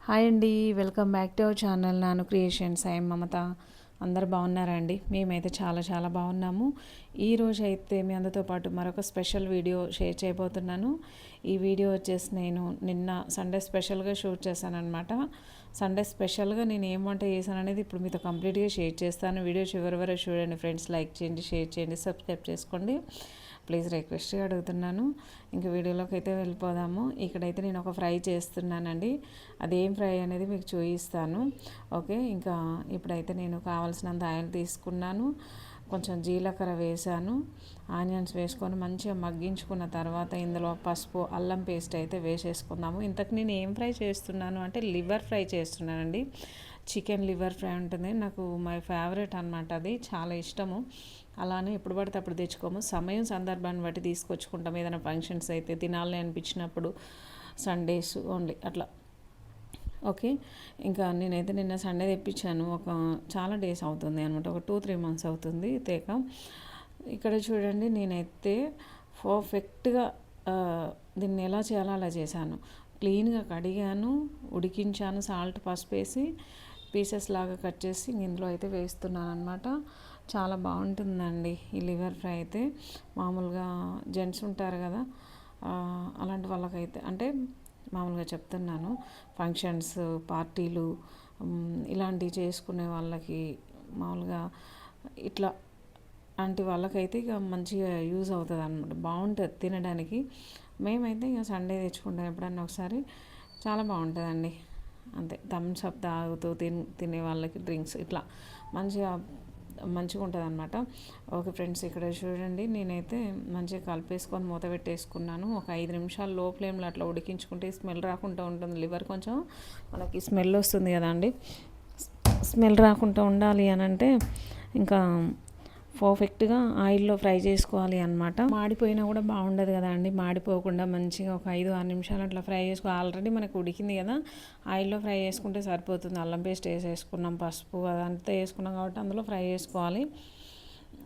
Hi అండి, welcome back to our channel నాను creations. I'm మమత. అందరు బాగున్నారా అండి? మేమైతే చాలా చాలా బాగున్నాము. ఈరోజు అయితే మీ అందరితో పాటు మరొక స్పెషల్ వీడియో షేర్ చేయబోతున్నాను. ఈ వీడియో వచ్చేసి నేను నిన్న సండే స్పెషల్గా షూట్ చేశాను అనమాట. సండే స్పెషల్గా నేను ఏం వంట చేశాను అనేది ఇప్పుడు మీతో కంప్లీట్గా షేర్ చేస్తాను. వీడియో చివరి వరకు చూడండి ఫ్రెండ్స్. లైక్ చేయండి, షేర్ చేయండి, సబ్స్క్రైబ్ చేసుకోండి. ప్లీజ్ రిక్వెస్ట్గా అడుగుతున్నాను. ఇంకా వీడియోలోకి అయితే వెళ్ళిపోదాము. ఇక్కడైతే నేను ఒక ఫ్రై చేస్తున్నానండి. అదేం ఫ్రై అనేది మీకు చూపిస్తాను. ఓకే, ఇంకా ఇప్పుడైతే నేను కావాల్సినంత ఆయిల్ తీసుకున్నాను, కొంచెం జీలకర్ర వేసాను, ఆనియన్స్ వేసుకొని మంచిగా మగ్గించుకున్న తర్వాత ఇందులో పసుపు, అల్లం పేస్ట్ అయితే వేసేసుకుందాము. ఇంతకు నేను ఏం ఫ్రై చేస్తున్నాను అంటే లివర్ ఫ్రై చేస్తున్నానండి. చికెన్ లివర్ ఫ్రై ఉంటుంది, నాకు మై ఫేవరెట్ అనమాట. అది చాలా ఇష్టము. అలానే ఎప్పుడు పడితే అప్పుడు తెచ్చుకోము, సమయం సందర్భాన్ని బట్టి తీసుకొచ్చుకుంటాం. ఏదైనా ఫంక్షన్స్ అయితే తినాలని అనిపించినప్పుడు, సండేస్ ఓన్లీ అట్లా. ఓకే, ఇంకా నేనైతే నిన్న సండే తెప్పించాను. చాలా డేస్ అవుతుంది అనమాట, ఒక 2-3 months అవుతుంది తేక. ఇక్కడ చూడండి, నేనైతే పర్ఫెక్ట్గా దీన్ని ఎలా చేయాలో అలా చేశాను. క్లీన్గా కడిగాను, ఉడికించాను, సాల్ట్, పసుపు వేసి పీసెస్ లాగా కట్ చేసి ఇందులో అయితే వేస్తున్నాను అనమాట. చాలా బాగుంటుందండి ఈ లివర్ ఫ్రై అయితే. మామూలుగా జెంట్స్ ఉంటారు కదా, అలాంటి వాళ్ళకైతే అంటే మామూలుగా చెప్తున్నాను, ఫంక్షన్స్, పార్టీలు ఇలాంటివి చేసుకునే వాళ్ళకి, మామూలుగా ఇట్లా లాంటి వాళ్ళకైతే ఇక మంచిగా యూజ్ అవుతుంది అనమాట. బాగుంటుంది తినడానికి. మేమైతే ఇక సండే తెచ్చుకుంటాం ఎప్పుడన్నా ఒకసారి. చాలా బాగుంటుందండి. అంతే, థమ్స్ అప్ తాగుతూ తినే వాళ్ళకి డ్రింక్స్ ఇట్లా మంచిగా ఉంటుంది అనమాట. ఓకే ఫ్రెండ్స్, ఇక్కడ చూడండి, నేనైతే మంచిగా కలిపేసుకొని మూత పెట్టేసుకున్నాను. ఒక 5 నిమిషాలు లో ఫ్లేమ్లో అట్లా ఉడికించుకుంటే స్మెల్ రాకుండా ఉంటుంది. లివర్ కొంచెం మనకి స్మెల్ వస్తుంది కదా అండి, స్మెల్ రాకుండా ఉండాలి అని అంటే ఇంకా పర్ఫెక్ట్గా ఆయిల్లో ఫ్రై చేసుకోవాలి అనమాట. మాడిపోయినా కూడా బాగుండదు కదా అండి. మాడిపోకుండా మంచిగా ఒక 5-6 నిమిషాలు అట్లా ఫ్రై చేసుకోవాలి. ఆల్రెడీ మనకు ఉడికింది కదా, ఆయిల్లో ఫ్రై చేసుకుంటే సరిపోతుంది. అల్లం పేస్ట్ వేసేసుకున్నాం, పసుపు అదంతా వేసుకున్నాం కాబట్టి అందులో ఫ్రై చేసుకోవాలి.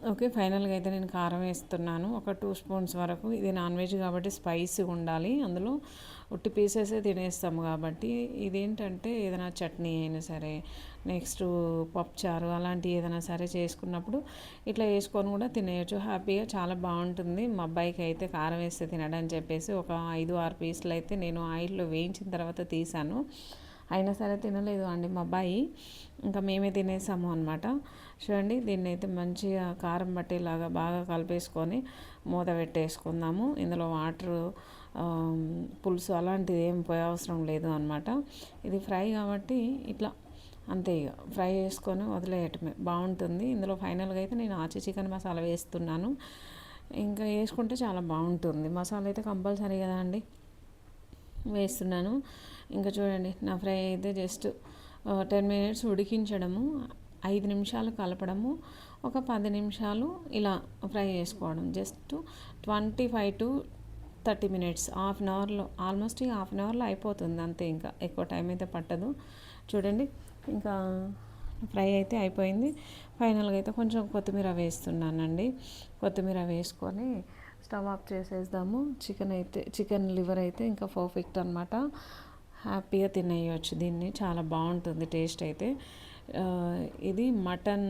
ఓకే, ఫైనల్గా అయితే నేను కారం వేస్తున్నాను, ఒక 2 స్పూన్స్ వరకు. ఇది నాన్ వెజ్ కాబట్టి స్పైసీగా ఉండాలి. అందులో ఉట్టి పీసెసే తినేస్తాము కాబట్టి ఇదేంటంటే ఏదైనా చట్నీ అయినా సరే, నెక్స్ట్ పప్పుచారు అలాంటివి ఏదైనా సరే చేసుకున్నప్పుడు ఇట్లా వేసుకొని కూడా తినేయచ్చు హ్యాపీగా. చాలా బాగుంటుంది. మా అబ్బాయికి అయితే కారం వేస్తే తినడని చెప్పేసి ఒక 5-6 పీసులు అయితే నేను ఆయిల్లో వేయించిన తర్వాత తీసాను. అయినా సరే తినలేదు అండి మా అబ్బాయి. ఇంకా మేమే తినేసాము అనమాట. చూడండి, దీన్ని అయితే మంచిగా కారం పట్టేలాగా బాగా కలిపేసుకొని మూత పెట్టేసుకుందాము. ఇందులో వాటరు, పులుసు అలాంటిది ఏం పోయే అవసరం లేదు అనమాట. ఇది ఫ్రై కాబట్టి ఇట్లా అంతే, ఇక ఫ్రై చేసుకొని వదిలేయటమే బాగుంటుంది. ఇందులో ఫైనల్గా అయితే నేను ఆచి చికెన్ మసాలా వేస్తున్నాను. ఇంకా వేసుకుంటే చాలా బాగుంటుంది. మసాలా అయితే కంపల్సరీ కదా అండి, వేస్తున్నాను. ఇంకా చూడండి, నా ఫ్రై అయితే జస్ట్ 10 minutes ఉడికించడము, 5 నిమిషాలు కలపడము, ఒక 10 నిమిషాలు ఇలా ఫ్రై చేసుకోవడం. జస్ట్ 25-30 minutes, హాఫ్ అన్ అవర్లో, ఆల్మోస్ట్ హాఫ్ అన్ అవర్లో అయిపోతుంది అంతే. ఇంకా ఎక్కువ టైం అయితే పట్టదు. చూడండి, ఇంకా ఫ్రై అయితే అయిపోయింది. ఫైనల్గా అయితే కొంచెం కొత్తిమీర వేస్తున్నానండి. కొత్తిమీర వేసుకొని స్టవ్ ఆఫ్ చేసేద్దాము. చికెన్ లివర్ అయితే ఇంకా పర్ఫెక్ట్ అనమాట. హ్యాపీగా తినేయచ్చు దీన్ని. చాలా బాగుంటుంది టేస్ట్ అయితే. ఇది మటన్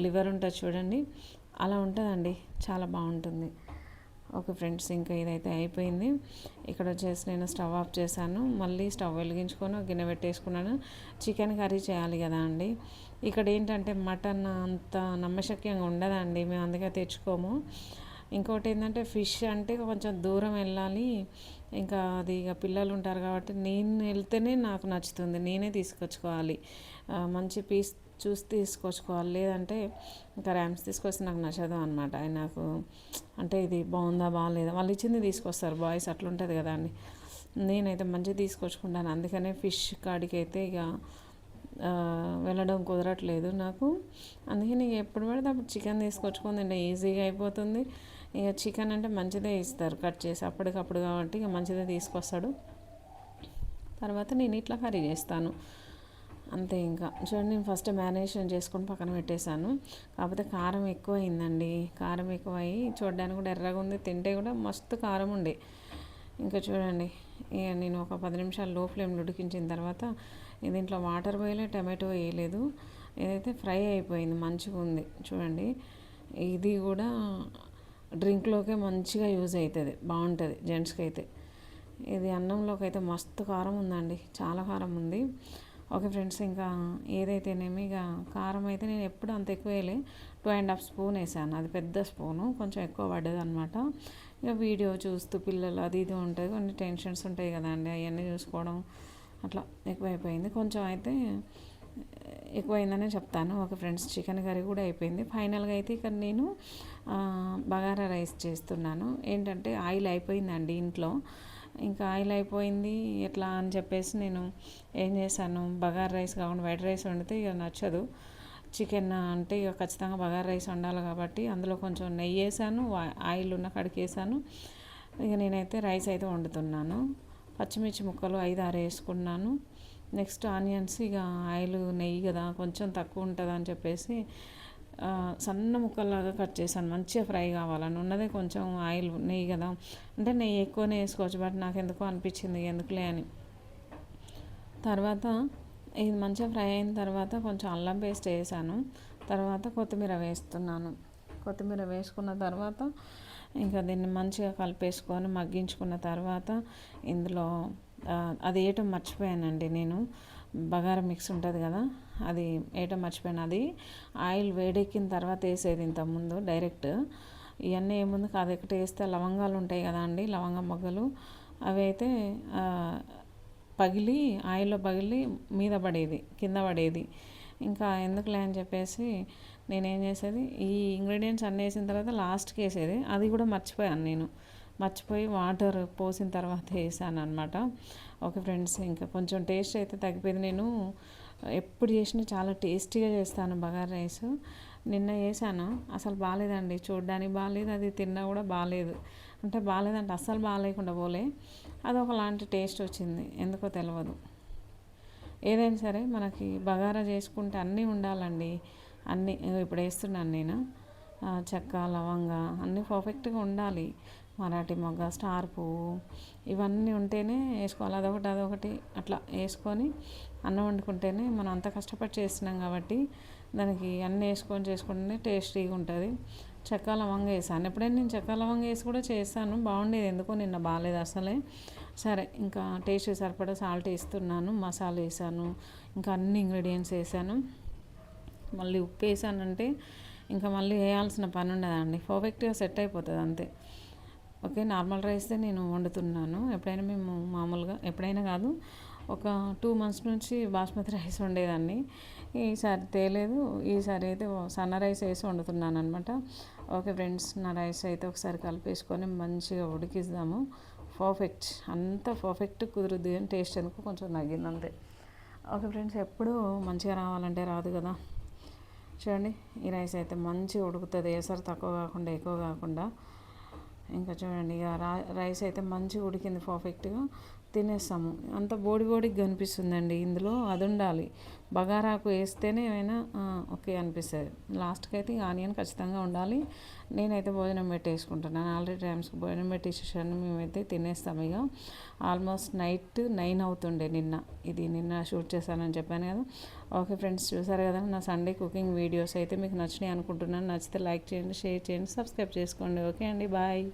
లివర్ ఉంటుంది చూడండి, అలా ఉంటుందండి, చాలా బాగుంటుంది. ఓకే ఫ్రెండ్స్, ఇంకా ఇదైతే అయిపోయింది. ఇక్కడ వచ్చేసి నేను స్టవ్ ఆఫ్ చేశాను. మళ్ళీ స్టవ్ వెలిగించుకొని గిన్నె పెట్టేసుకున్నాను. చికెన్ కర్రీ చేయాలి కదా అండి. ఇక్కడ ఏంటంటే మటన్ అంత నమ్మశక్యంగా ఉండదండి, మేము అందుకే తెచ్చుకోము. ఇంకోటి ఏంటంటే ఫిష్ అంటే కొంచెం దూరం వెళ్ళాలి. ఇంకా అది ఇక పిల్లలు ఉంటారు కాబట్టి నేను వెళ్తేనే నాకు నచ్చుతుంది, నేనే తీసుకొచ్చుకోవాలి. మంచి పీస్ చూసి తీసుకొచ్చుకోవాలి. లేదంటే ఇంకా ర్యామ్స్ తీసుకొస్తే నాకు నచ్చదు అనమాట. నాకు అంటే ఇది బాగుందా బాగాలేదా, వాళ్ళు ఇచ్చింది తీసుకొస్తారు బాయ్స్, అట్లుంటుంది కదా అండి. నేనైతే మంచిగా తీసుకొచ్చుకుంటాను. అందుకనే ఫిష్ కాడికి అయితే ఇక వెళ్ళడం కుదరట్లేదు నాకు. అందుకే నీకు ఎప్పుడు పడితే అప్పుడు చికెన్ తీసుకొచ్చుకుంది అంటే ఈజీగా అయిపోతుంది. ఇక చికెన్ అంటే మంచిదే ఇస్తారు కట్ చేసి అప్పటికప్పుడు కాబట్టి ఇక మంచిదే తీసుకొస్తాడు. తర్వాత నేను ఇట్లా కర్రీ చేస్తాను అంతే. ఇంకా చూడండి, నేను ఫస్ట్ మ్యారినేషన్ చేసుకొని పక్కన పెట్టేశాను. కాకపోతే కారం ఎక్కువ అయిందండి. కారం ఎక్కువ అయ్యి చూడడానికి కూడా ఎర్రగా ఉంది, తింటే కూడా మస్తు కారం ఉండే. ఇంకా చూడండి, ఇక నేను ఒక 10 నిమిషాలు లో ఫ్లేమ్లో ఉడికించిన తర్వాత దీంట్లో వాటర్ పోయలే, టమాటో వేయలేదు. ఏదైతే ఫ్రై అయిపోయింది, మంచిగా ఉంది చూడండి. ఇది కూడా డ్రింక్లోకే మంచిగా యూజ్ అవుతుంది, బాగుంటుంది జెంట్స్కి అయితే. ఇది అన్నంలోకి అయితే మస్తు కారం ఉందండి, చాలా కారం ఉంది. ఓకే ఫ్రెండ్స్, ఇంకా ఏదైతేనేమి ఇక కారం అయితే నేను ఎప్పుడు అంత ఎక్కువ వేయలే, 2.5 స్పూన్ వేసాను. అది పెద్ద స్పూను, కొంచెం ఎక్కువ పడ్డది అనమాట. ఇక వీడియో చూస్తూ పిల్లలు అది ఇది ఉంటుంది, కొన్ని టెన్షన్స్ ఉంటాయి కదండి, అవన్నీ చూసుకోవడం అట్లా ఎక్కువైపోయింది. కొంచెం అయితే ఎక్కువైందనే చెప్తాను. ఓకే ఫ్రెండ్స్, చికెన్ కర్రీ కూడా అయిపోయింది. ఫైనల్గా అయితే ఇక్కడ నేను బగారా రైస్ చేస్తున్నాను. ఏంటంటే ఆయిల్ అయిపోయిందండి ఇంట్లో, ఇంకా ఆయిల్ అయిపోయింది ఎట్లా అని చెప్పేసి నేను ఏం చేశాను, బగారా రైస్ కాకుండా వైట్ రైస్ వండితే ఇక నచ్చదు. చికెన్ అంటే ఇక ఖచ్చితంగా బగారా రైస్ వండాలి కాబట్టి అందులో కొంచెం నెయ్యి వేసాను, ఆయిల్ ఉన్న కాడికి వేసాను. ఇక నేనైతే రైస్ అయితే వండుతున్నాను. పచ్చిమిర్చి ముక్కలు 5-6 వేసుకున్నాను. నెక్స్ట్ ఆనియన్స్, ఇక ఆయిల్ నెయ్యి కదా కొంచెం తక్కువ ఉంటుంది అని చెప్పేసి సన్న ముక్కల్లాగా కట్ చేశాను. మంచిగా ఫ్రై కావాలని ఉన్నదే కొంచెం ఆయిల్ నెయ్యి కదా, అంటే నెయ్యి ఎక్కువనే వేసుకోవచ్చు, బట్ నాకు ఎందుకో అనిపించింది ఎందుకులే అని. తర్వాత ఇది మంచిగా ఫ్రై అయిన తర్వాత కొంచెం అల్లం పేస్ట్ వేసాను. తర్వాత కొత్తిమీర వేస్తున్నాను. కొత్తిమీర వేసుకున్న తర్వాత ఇంకా దీన్ని మంచిగా కలిపేసుకొని మగ్గించుకున్న తర్వాత ఇందులో అది వేయటం మర్చిపోయానండి నేను, బగారా మిక్స్ ఉంటుంది కదా, అది వేయటం మర్చిపోయాను. అది ఆయిల్ వేడెక్కిన తర్వాత వేసేది ఇంతకుముందు డైరెక్ట్. ఇవన్నీ ఏముంది కాదు, ఒకటి వేస్తే లవంగాలు ఉంటాయి కదా అండి, లవంగ మొగ్గలు, అవి అయితే పగిలి ఆయిల్లో పగిలి మీద పడేది, కింద పడేది. ఇంకా ఎందుకులే అని చెప్పేసి నేనేం చేసేది, ఈ ఇంగ్రీడియంట్స్ అన్నీ వేసిన తర్వాత లాస్ట్కి వేసేది. అది కూడా మర్చిపోయాను నేను, మర్చిపోయి వాటర్ పోసిన తర్వాత వేసాను అనమాట. ఓకే ఫ్రెండ్స్, ఇంకా కొంచెం టేస్ట్ అయితే తగ్గిపోయింది. నేను ఎప్పుడు చేసినా చాలా టేస్టీగా చేస్తాను బగారా రైస్. నిన్న చేశాను, అసలు బాగాలేదండి, చూడడానికి బాగాలేదు, అది తిన్నా కూడా బాగాలేదు. అంటే బాగాలేదంటే అస్సలు బాగాలేకుండా పోలే, అది ఒకలాంటి టేస్ట్ వచ్చింది, ఎందుకో తెలియదు. ఏదైనా సరే మనకి బగారా చేసుకుంటే అన్నీ ఉండాలండి, అన్నీ ఇప్పుడు వేస్తున్నాను నేను. చెక్క, లవంగ అన్నీ పర్ఫెక్ట్గా ఉండాలి. మరాఠీ మొగ్గ, స్టార్ పువ్వు, ఇవన్నీ ఉంటేనే వేసుకోవాలి. అదొకటి అట్లా వేసుకొని అన్నం వండుకుంటేనే మనం అంత కష్టపడి చేస్తున్నాం కాబట్టి దానికి అన్నీ వేసుకొని చేసుకుంటేనే టేస్టీగా ఉంటుంది. చెక్క లవంగా వేసాను, ఎప్పుడైనా నేను చెక్క లవంగా వేసి కూడా చేస్తాను, బాగుండేది. ఎందుకో నిన్న బాగాలేదు అసలే. సరే, ఇంకా టేస్ట్ సరిపడా సాల్ట్ వేస్తున్నాను, మసాలా వేసాను, ఇంకా అన్ని ఇంగ్రీడియంట్స్ వేసాను. మళ్ళీ ఉప్పు వేసానంటే ఇంకా మళ్ళీ వేయాల్సిన పని ఉండదండి, పర్ఫెక్ట్గా సెట్ అయిపోతుంది అంతే. ఓకే, నార్మల్ రైస్తే నేను వండుతున్నాను. ఎప్పుడైనా మేము మామూలుగా, ఎప్పుడైనా కాదు, ఒక 2 months నుంచి బాస్మతి రైస్ వండేదాన్ని. ఈసారి తేలేదు, ఈసారి అయితే సన్న రైస్ వేసి వండుతున్నాను అనమాట. ఓకే ఫ్రెండ్స్, నా రైస్ అయితే ఒకసారి కలిపేసుకొని మంచిగా ఉడికిద్దాము. పర్ఫెక్ట్, అంత పర్ఫెక్ట్ కుదురుద్ది కానీ టేస్ట్ ఎందుకు కొంచెం తగ్గింది అంతే. ఓకే ఫ్రెండ్స్, ఎప్పుడూ మంచిగా రావాలంటే రాదు కదా. చూడండి, ఈ రైస్ అయితే మంచిగా ఉడుకుతుంది, ఎసరు తక్కువ కాకుండా ఎక్కువ కాకుండా. ఇంకా చూడండి, ఇక రైస్ అయితే మంచిగా ఉడికింది, పర్ఫెక్ట్గా తినేస్తాము. అంత బోడిగా కనిపిస్తుందండి, ఇందులో అది ఉండాలి, బగారాకు వేస్తేనే ఏమైనా ఓకే అనిపిస్తుంది. లాస్ట్కి అయితే ఆనియన్ ఖచ్చితంగా ఉండాలి. నేనైతే భోజనం పెట్టేసుకుంటున్నాను, ఆల్రెడీ టైమ్స్కి భోజనం పెట్టేసేసాను. మేమైతే తినేస్తాము. ఇక ఆల్మోస్ట్ నైట్ 9 అవుతుండే నిన్న షూట్ చేశానని చెప్పాను కదా. ఓకే ఫ్రెండ్స్, చూసారు కదా నా సండే కుకింగ్ వీడియోస్ అయితే మీకు నచ్చినాయి అనుకుంటున్నాను. నచ్చితే లైక్ చేయండి, షేర్ చేయండి, సబ్స్క్రైబ్ చేసుకోండి. ఓకే అండి, బాయ్.